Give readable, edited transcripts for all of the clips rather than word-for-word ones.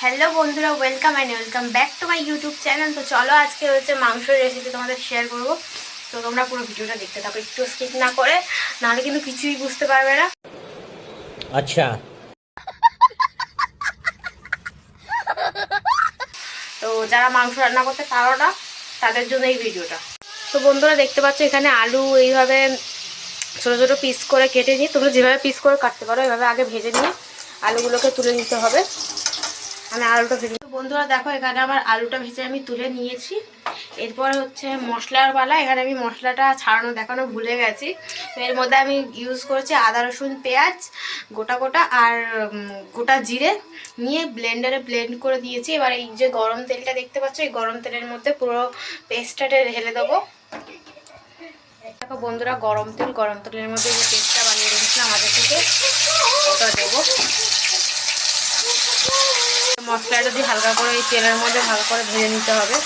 Hello বন্ধুরা, welcome and welcome back to my YouTube channel. তো চলো আজকে হচ্ছে মাংসের রেসিপি তোমাদের শেয়ার করব। তো তোমরা পুরো ভিডিওটা দেখতে থাকো, একটু স্কিপ না করে, নাহলে কিন্তু কিছুই বুঝতে পারবে না। আচ্ছা। তো যারা মাংস রান্না করতে পারো না তাদের জন্য এই ভিডিওটা। তো বন্ধুরা দেখতে পাচ্ছ এখানে আলু এইভাবে ছোটো ছোটো পিস করে কেটে নিই। তোমরা যেভাবে পিস করে কাটতে পারো এভাবে আগে ভেজে নিয়ে আলুগুলোকে তুলে নিতে হবে। আমি আলুটা ভেজে, বন্ধুরা দেখো এখানে আমার আলুটা ভেজে আমি তুলে নিয়েছি। এরপর হচ্ছে মশলার পালা। এখানে আমি মশলাটা ছাড়ানো দেখানো ভুলে গেছি। তো এর মধ্যে আমি ইউজ করেছি আদা রসুন পেঁয়াজ গোটা গোটা আর গোটা জিরে নিয়ে ব্লেন্ডারে ব্লেন্ড করে দিয়েছি। এবার এই যে গরম তেলটা দেখতে পাচ্ছ, এই গরম তেলের মধ্যে পুরো পেস্টটা ঢেলে দেবো। দেখো বন্ধুরা, গরম তেলের মধ্যে যে পেস্টটা বানিয়ে রেখেছিলাম আগে থেকে ওটা দেবো। মশলাটা দিয়ে হালকা করে এই তেলের মধ্যে ভালো করে ভেজে নিতে হবে।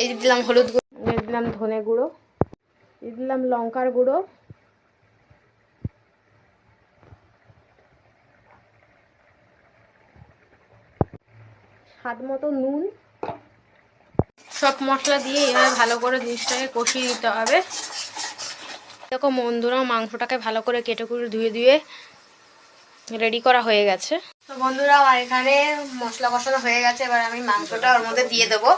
এই দিলাম হলুদ গুঁড়ো, দিলাম ধনে গুঁড়ো, দিলাম লঙ্কার গুঁড়ো, স্বাদ মতো নুন। সব মশলা দিয়ে এভাবে ভালো করে জিনিসটাকে কষিয়ে দিতে হবে। দেখো বন্ধুরা, মাংসটাকে ভালো করে কেটে কুটে ধুয়ে রেডি করা হয়ে গেছে। তো বন্ধুরা আমার এখানে মশলা কষানো হয়ে গেছে। এবার আমি মাংসটা ওর মধ্যে দিয়ে দেবো।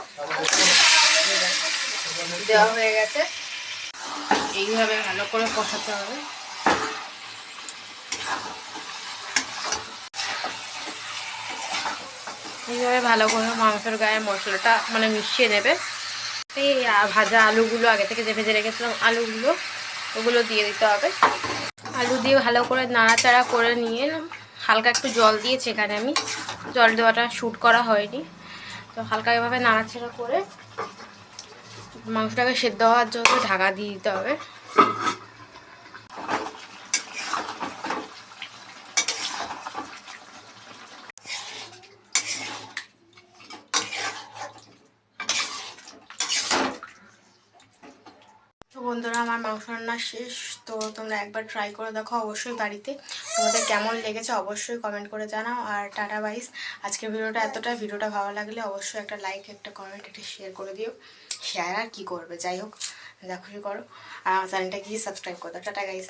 দেওয়া হয়ে গেছে। এইভাবে ভালো করে কষাতে হবে। এইভাবে ভালো করে মাংসের গায়ে মশলাটা মিশিয়ে নেবে। এই ভাজা আলুগুলো আগে থেকে যে ভেজে রেখেছিলাম আলুগুলো, ওগুলো দিয়ে দিতে হবে। আলু দিয়ে ভালো করে নাড়াচাড়া করে নিয়ে হালকা একটু জল দিয়েছি। এখানে আমি জল দেওয়াটা শ্যুট করা হয়নি, তো হালকা এভাবে নাড়াচাড়া করে মাংসটাকে সেদ্ধ হওয়ার জন্য ঢাকা দিয়ে দিতে হবে। তো বন্ধুরা আমার মাংস রান্না শেষ। তো তোমরা একবার ট্রাই করে দেখো অবশ্যই বাড়িতে। তোমাদের কেমন লেগেছে অবশ্যই কমেন্ট করে জানাও। আর টাটা বাইস। আজকের ভিডিওটা এতটাই। ভিডিওটা ভালো লাগলে অবশ্যই একটা লাইক, একটা কমেন্ট, একটা শেয়ার করে দিও। শেয়ার আর কি করবে, যাই হোক, দেখো করো। আর আমার চ্যানেলটা গিয়ে সাবস্ক্রাইব করে দাও। Tata guys.